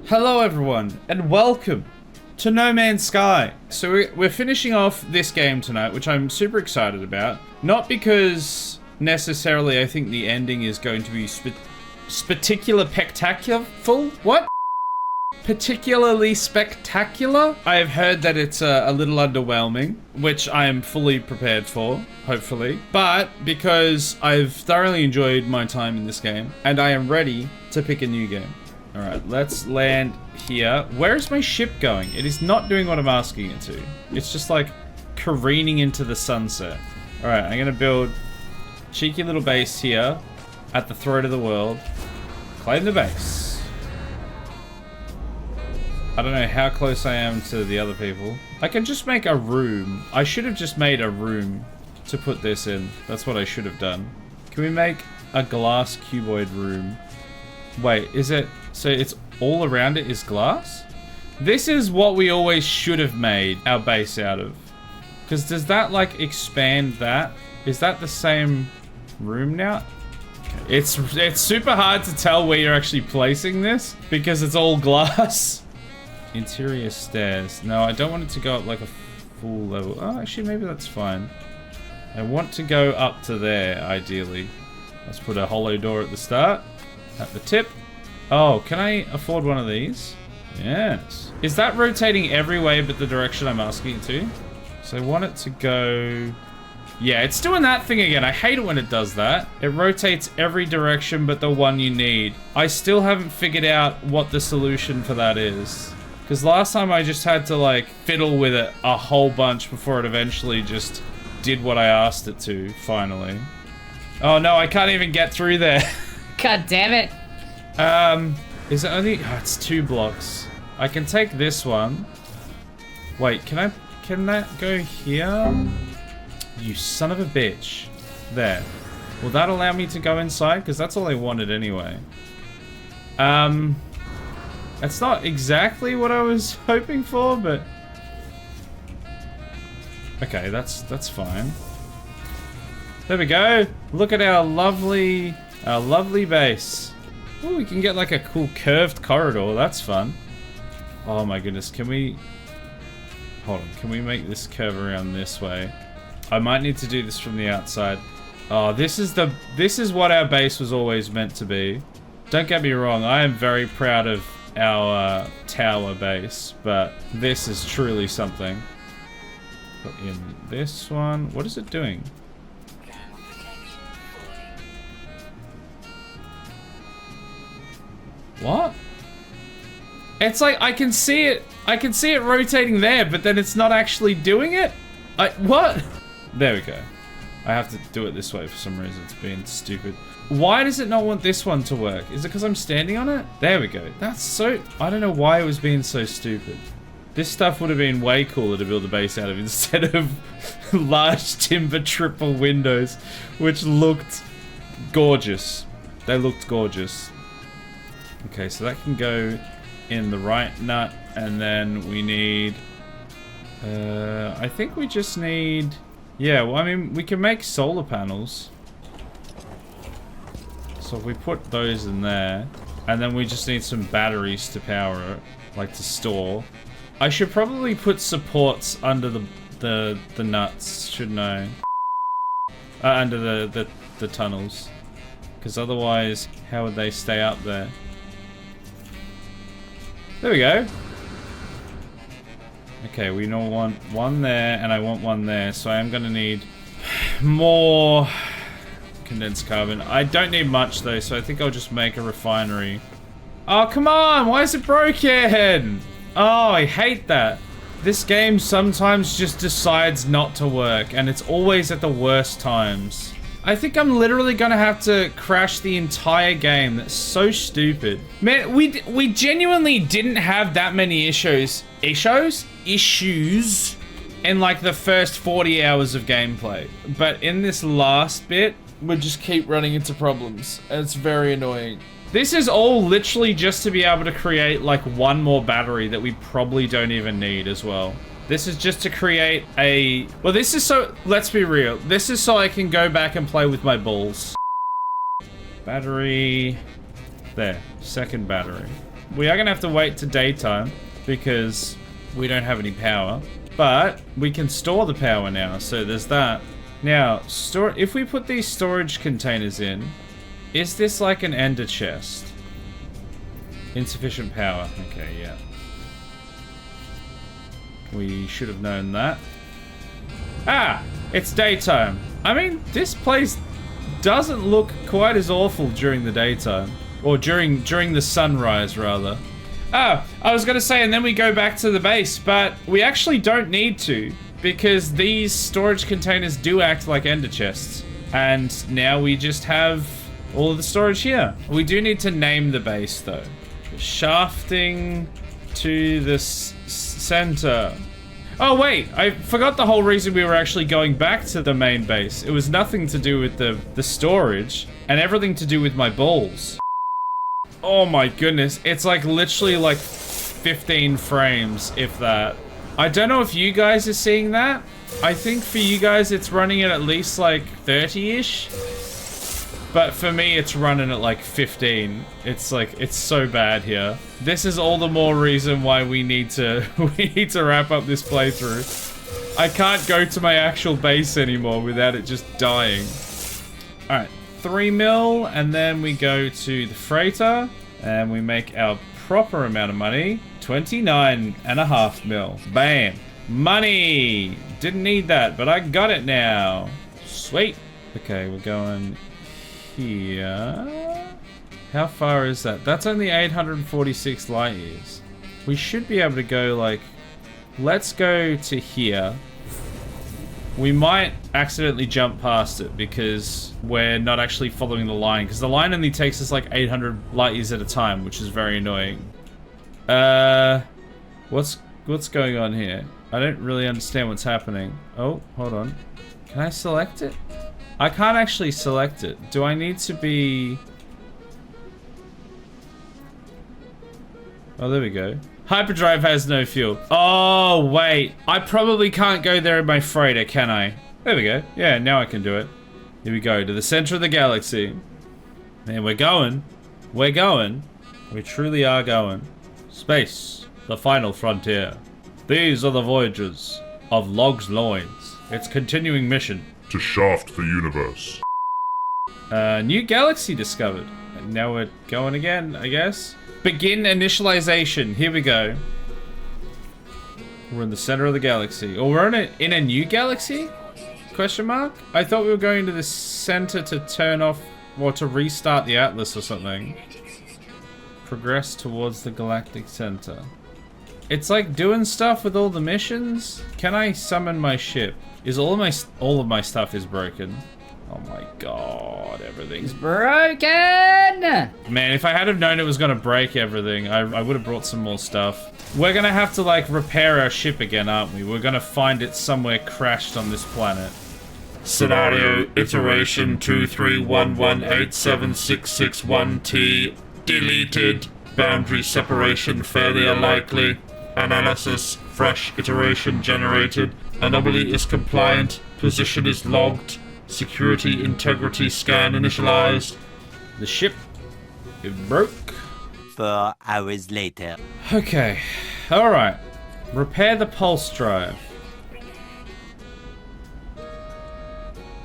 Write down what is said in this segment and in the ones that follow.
Hello everyone, and welcome to No Man's Sky. So we're finishing off this game tonight, which I'm super excited about. Not because necessarily I think the ending is going to be particularly spectacular. I have heard that it's a little underwhelming, which I am fully prepared for, hopefully. But because I've thoroughly enjoyed my time in this game, and I am ready to pick a new game. Alright, let's land here. Where is my ship going? It is not doing what I'm asking it to. It's just like careening into the sunset. Alright, I'm gonna build a cheeky little base here at the throat of the world. Claim the base. I don't know how close I am to the other people. I can just make a room. I should have just made a room to put this in. That's what I should have done. Can we make a glass cuboid room? Wait, is it... So it's all around it is glass? This is what we always should have made our base out of. Because does that like expand that? Is that the same room now? Okay. It's super hard to tell where you're actually placing this because it's all glass. Interior stairs. No, I don't want it to go up like a full level. Oh, actually maybe that's fine. I want to go up to there, ideally. Let's put a hollow door at the start. At the tip. Oh, can I afford one of these? Yes. Is that rotating every way but the direction I'm asking it to? So I want it to go... Yeah, it's doing that thing again. I hate it when it does that. It rotates every direction but the one you need. I still haven't figured out what the solution for that is. Because last time I just had to like fiddle with it a whole bunch before it eventually just did what I asked it to, finally. Oh no, I can't even get through there. God damn it. Is it only... Oh, it's 2 blocks. I can take this one. Wait, can that go here? You son of a bitch. There. Will that allow me to go inside? Because that's all I wanted anyway. That's not exactly what I was hoping for, but... Okay, that's fine. There we go. Look at our lovely base. Oh, we can get like a cool curved corridor. That's fun. Oh my goodness, can we... Hold on, can we make this curve around this way? I might need to do this from the outside. Oh, this is what our base was always meant to be. Don't get me wrong, I am very proud of our tower base, but this is truly something. Put in this one. What is it doing? What? It's like I can see it rotating there, but then it's not actually doing it? What? There we go. I have to do it this way for some reason. It's being stupid. Why does it not want this one to work? Is it because I'm standing on it? There we go. That's so... I don't know why it was being so stupid. This stuff would have been way cooler to build a base out of instead of large timber triple windows, which looked gorgeous. They looked gorgeous. Okay, so that can go in the right nut, and then we need... I think we just need... Yeah, well, I mean, we can make solar panels. So if we put those in there, and then we just need some batteries to power it, like to store. I should probably put supports under the nuts, shouldn't I? Under the tunnels. Because otherwise, how would they stay up there? There we go. Okay, we don't want one there, and I want one there, so I am gonna need more condensed carbon. I don't need much though, so I think I'll just make a refinery. Oh, come on! Why is it broken? Oh, I hate that. This game sometimes just decides not to work, and it's always at the worst times. I think I'm literally gonna have to crash the entire game. That's so stupid. Man, we genuinely didn't have that many issues in like the first 40 hours of gameplay. But in this last bit, we just keep running into problems. And it's very annoying. This is all literally just to be able to create like one more battery that we probably don't even need as well. This is just to create a... Well, this is so... Let's be real. This is so I can go back and play with my balls. Battery... There. Second battery. We are going to have to wait to daytime because we don't have any power. But we can store the power now, so there's that. Now, if we put these storage containers in, is this like an ender chest? Insufficient power. Okay, yeah. We should have known that. Ah! It's daytime. I mean, this place doesn't look quite as awful during the daytime. Or during the sunrise, rather. Oh, I was gonna say, and then we go back to the base, but we actually don't need to, because these storage containers do act like ender chests. And now we just have all of the storage here. We do need to name the base, though. Shafting to the center. Oh wait, I forgot the whole reason we were actually going back to the main base. It was nothing to do with the storage, and everything to do with my balls. Oh my goodness, it's like literally like 15 frames, if that. I don't know if you guys are seeing that. I think for you guys it's running at least like 30-ish. But for me it's running at like 15. It's like, it's so bad here. This is all the more reason why we need to wrap up this playthrough. I can't go to my actual base anymore without it just dying. Alright. 3 mil, and then we go to the freighter, and we make our proper amount of money, 29.5 mil. Bam. Money! Didn't need that, but I got it now. Sweet. Okay, we're going here. How far is that? That's only 846 light years. We should be able to go like, let's go to here. We might accidentally jump past it because we're not actually following the line, because the line only takes us like 800 light years at a time, which is very annoying. What's going on here? I don't really understand what's happening. Oh, hold on. Can I select it? I can't actually select it. Do I need to be... Oh, there we go. Hyperdrive has no fuel. Oh, wait. I probably can't go there in my freighter, can I? There we go. Yeah, now I can do it. Here we go, to the center of the galaxy. And we're going. We're going. We truly are going. Space, the final frontier. These are the voyages of Log's Loins. Its continuing mission. To shaft the universe. New galaxy discovered. And now we're going again, I guess. Begin initialization. Here we go. We're in the center of the galaxy. Or we're in a new galaxy? Question mark? I thought we were going to the center to turn off or to restart the Atlas or something. Progress towards the galactic center. It's like doing stuff with all the missions. Can I summon my ship? Is all of my stuff is broken? Oh my god, everything's broken! Man, if I had have known it was gonna break everything, I would have brought some more stuff. We're gonna have to like repair our ship again, aren't we? We're gonna find it somewhere crashed on this planet. Scenario iteration 231187661T deleted. Boundary separation failure likely. Analysis fresh iteration generated. Anomaly is compliant. Position is logged. Security integrity scan initialized. The ship, it broke. 4 hours later. Okay, alright. Repair the pulse drive.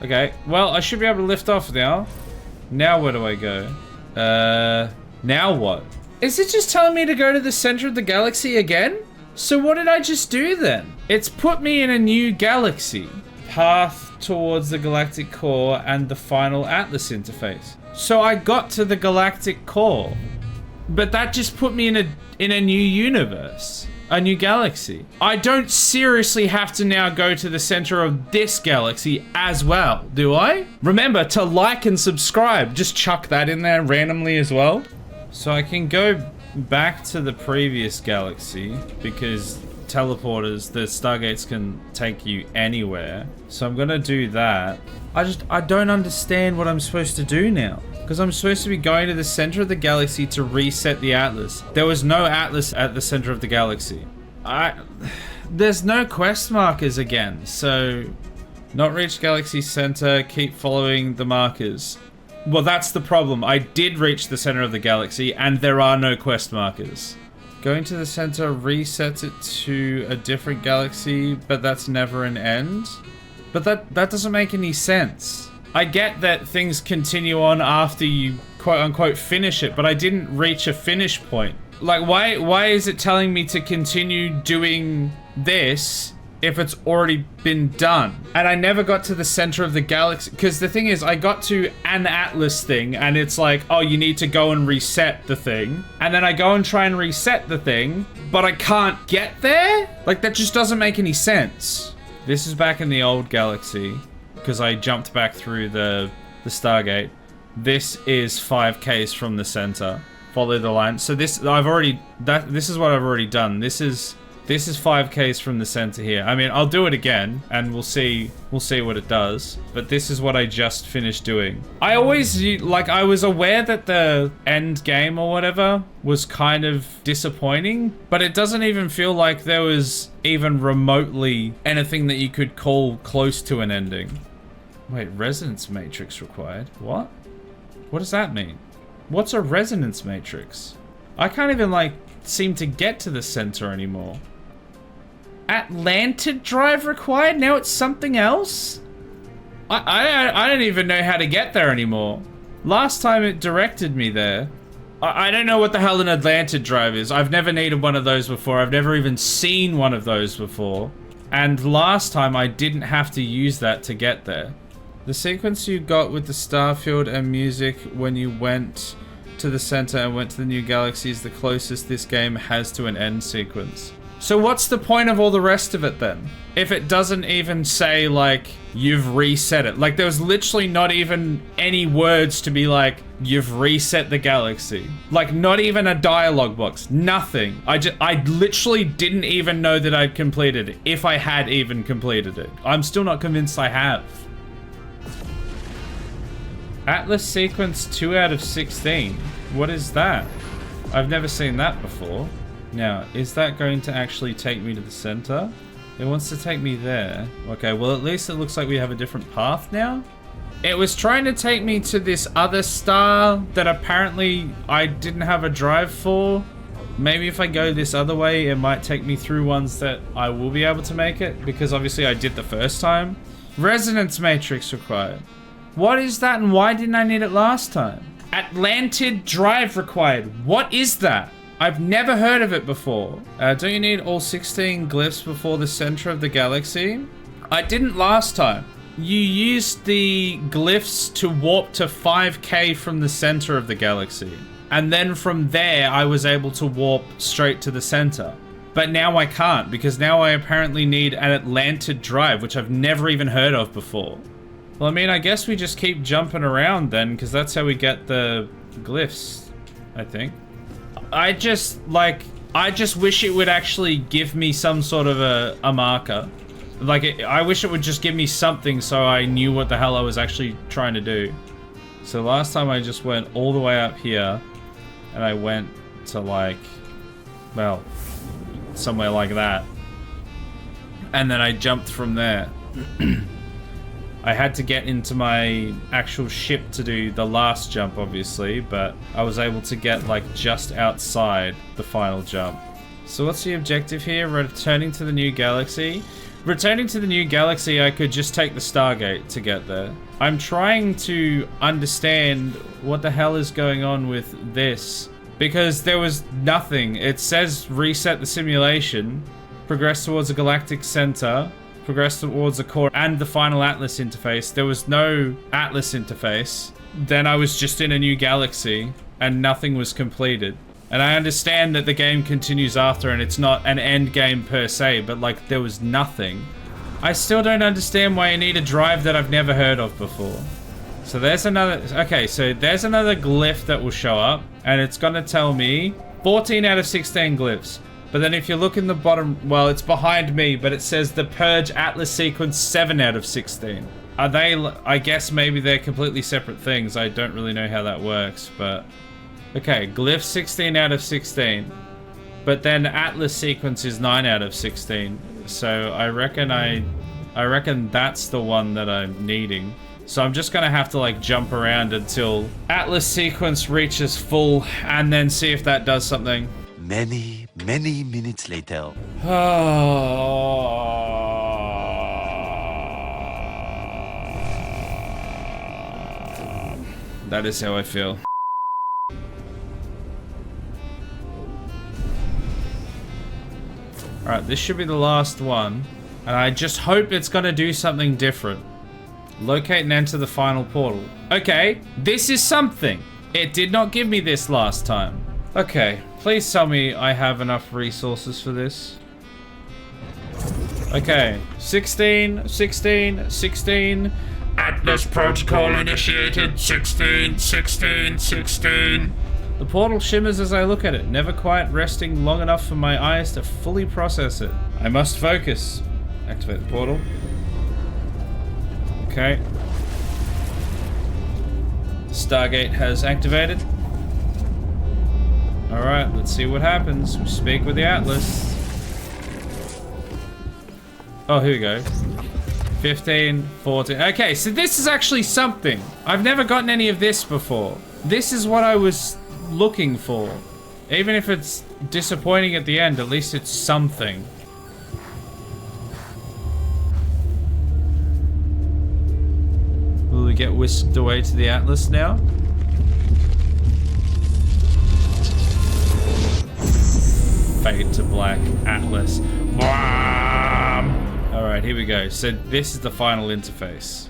Okay, well, I should be able to lift off now. Now where do I go? Now what? Is it just telling me to go to the center of the galaxy again? So what did I just do then? It's put me in a new galaxy. Path towards the galactic core and the final Atlas interface. So I got to the galactic core, but that just put me in a new universe, a new galaxy. I don't seriously have to now go to the center of this galaxy as well, do I? Remember to like and subscribe. Just chuck that in there randomly as well. So I can go back to the previous galaxy because teleporters, the stargates can take you anywhere. So I'm gonna do that. I don't understand what I'm supposed to do now. Because I'm supposed to be going to the center of the galaxy to reset the Atlas. There was no Atlas at the center of the galaxy. There's no quest markers again, so... Not reach galaxy center, keep following the markers. Well, that's the problem. I did reach the center of the galaxy, and there are no quest markers. Going to the center resets it to a different galaxy, but that's never an end. But that doesn't make any sense. I get that things continue on after you quote-unquote finish it, but I didn't reach a finish point. Like, why is it telling me to continue doing this if it's already been done? And I never got to the center of the galaxy, because the thing is, I got to an Atlas thing, and it's like, oh, you need to go and reset the thing. And then I go and try and reset the thing, but I can't get there? Like, that just doesn't make any sense. This is back in the old galaxy, because I jumped back through the Stargate. This is 5Ks from the center. Follow the line. So this is what I've already done. This is 5Ks from the center here. I mean, I'll do it again, and we'll see what it does. But this is what I just finished doing. I always, like, I was aware that the end game or whatever was kind of disappointing, but it doesn't even feel like there was even remotely anything that you could call close to an ending. Wait, resonance matrix required? What? What does that mean? What's a resonance matrix? I can't even, like, seem to get to the center anymore. Atlantid drive required? Now it's something else? I don't even know how to get there anymore. Last time it directed me there. I don't know what the hell an Atlantid drive is. I've never needed one of those before. I've never even seen one of those before. And last time I didn't have to use that to get there. The sequence you got with the starfield and music when you went to the center and went to the new galaxy is the closest this game has to an end sequence. So what's the point of all the rest of it then? If it doesn't even say, like, you've reset it. Like, there was literally not even any words to be like, you've reset the galaxy. Like, not even a dialogue box. Nothing. I literally didn't even know that I'd completed it, if I had even completed it. I'm still not convinced I have. Atlas sequence 2 out of 16. What is that? I've never seen that before. Now, is that going to actually take me to the center? It wants to take me there. Okay, well, at least it looks like we have a different path now. It was trying to take me to this other star that apparently I didn't have a drive for. Maybe if I go this other way, it might take me through ones that I will be able to make it, because obviously I did the first time. Resonance matrix required. What is that, and why didn't I need it last time? Atlantid drive required. What is that? I've never heard of it before. Don't you need all 16 glyphs before the center of the galaxy? I didn't last time. You used the glyphs to warp to 5K from the center of the galaxy. And then from there, I was able to warp straight to the center. But now I can't, because now I apparently need an Atlantid drive, which I've never even heard of before. Well, I mean, I guess we just keep jumping around then, because that's how we get the glyphs, I think. I just wish it would actually give me some sort of a marker. Like, I wish it would just give me something so I knew what the hell I was actually trying to do. So last time I just went all the way up here, and I went to, like, well, somewhere like that. And then I jumped from there. I had to get into my actual ship to do the last jump, obviously, but I was able to get, like, just outside the final jump. So what's the objective here? Returning to the new galaxy? Returning to the new galaxy, I could just take the Stargate to get there. I'm trying to understand what the hell is going on with this, because there was nothing. It says reset the simulation, progress towards a galactic center, progress towards the core and the final Atlas interface. There was no Atlas interface. Then I was just in a new galaxy and nothing was completed. And I understand that the game continues after and it's not an end game per se, but like there was nothing. I still don't understand why I need a drive that I've never heard of before. So there's another, okay, so there's another glyph that will show up and it's gonna tell me 14 out of 16 glyphs. But then if you look in the bottom, well, it's behind me, but it says the Purge Atlas sequence 7 out of 16. Are they, I guess maybe they're completely separate things. I don't really know how that works, but... Okay, glyph 16 out of 16. But then Atlas sequence is 9 out of 16. So I reckon that's the one that I'm needing. So I'm just gonna have to like jump around until Atlas sequence reaches full and then see if that does something. Many minutes later. That is how I feel. Alright, this should be the last one. And I just hope it's gonna do something different. Locate and enter the final portal. Okay, this is something. It did not give me this last time. Okay, please tell me I have enough resources for this. Okay, 16, 16, 16. Atlas protocol initiated. 16, 16, 16. The portal shimmers as I look at it, never quite resting long enough for my eyes to fully process it. I must focus. Activate the portal. Okay. Stargate has activated. Alright, let's see what happens. We speak with the Atlas. Oh, here we go. 15, 14. Okay, so this is actually something. I've never gotten any of this before. This is what I was looking for. Even if it's disappointing at the end, at least it's something. Will we get whisked away to the Atlas now? Fade to black, Atlas. Alright, here we go. So this is the final interface.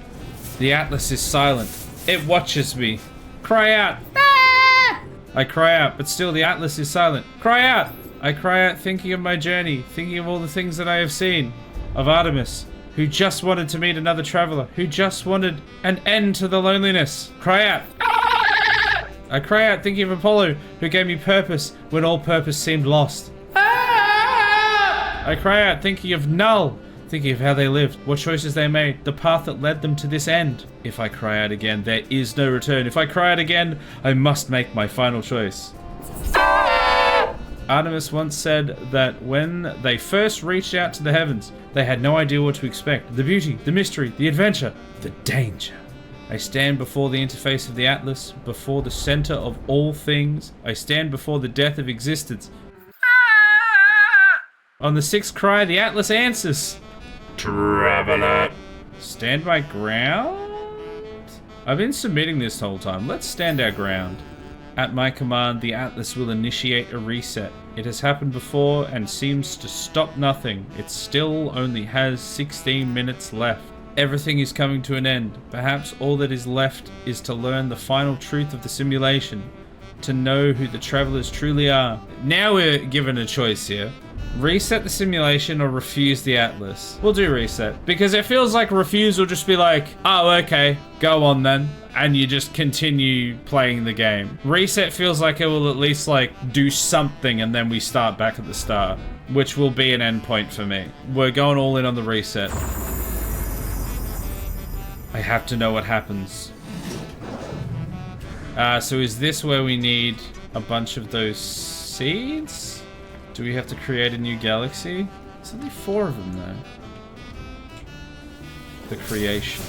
The Atlas is silent. It watches me. Cry out. Ah! I cry out, but still the Atlas is silent. Cry out. I cry out thinking of my journey, thinking of all the things that I have seen. Of Artemis, who just wanted to meet another traveler, who just wanted an end to the loneliness. Cry out. Ah! I cry out thinking of Apollo, who gave me purpose when all purpose seemed lost. Ah! I cry out thinking of Null, thinking of how they lived, what choices they made, the path that led them to this end. If I cry out again, there is no return. If I cry out again, I must make my final choice. Artemis once said that when they first reached out to the heavens, they had no idea what to expect. The beauty, the mystery, the adventure, the danger. I stand before the interface of the Atlas, before the center of all things. I stand before the death of existence. On the sixth cry, the Atlas answers. Traveler. Stand my ground? I've been submitting this whole time. Let's stand our ground. At my command, the Atlas will initiate a reset. It has happened before and seems to stop nothing. It still only has 16 minutes left. Everything is coming to an end. Perhaps all that is left is to learn the final truth of the simulation. To know who the travelers truly are. Now we're given a choice here. Reset the simulation or refuse the Atlas. We'll do reset. Because it feels like refuse will just be like, oh, okay, go on then. And you just continue playing the game. Reset feels like it will at least like do something and then we start back at the start. Which will be an endpoint for me. We're going all in on the reset. I have to know what happens. So is this where we need a bunch of those seeds? Do we have to create a new galaxy? There's only 4 of them though. The creation.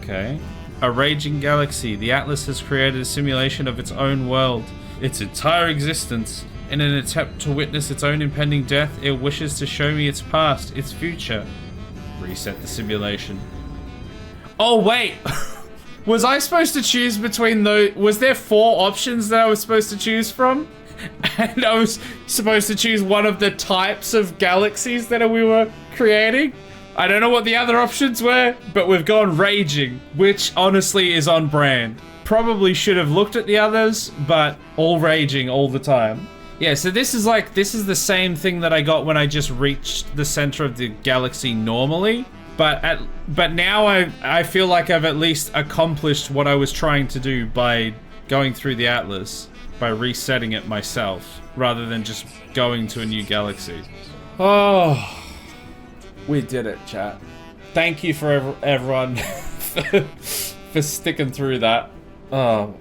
Okay. A raging galaxy. The Atlas has created a simulation of its own world. Its entire existence. In an attempt to witness its own impending death, it wishes to show me its past, its future. Reset the simulation. Oh wait! Was I supposed to choose between those? Was there 4 options that I was supposed to choose from? And I was supposed to choose one of the types of galaxies that we were creating? I don't know what the other options were, but we've gone raging, which honestly is on brand. Probably should have looked at the others, but all raging all the time. Yeah, so this is the same thing that I got when I just reached the center of the galaxy normally. But now I feel like I've at least accomplished what I was trying to do by going through the Atlas, by resetting it myself, rather than just going to a new galaxy. Oh, we did it, chat. Thank you for everyone for sticking through that. Oh.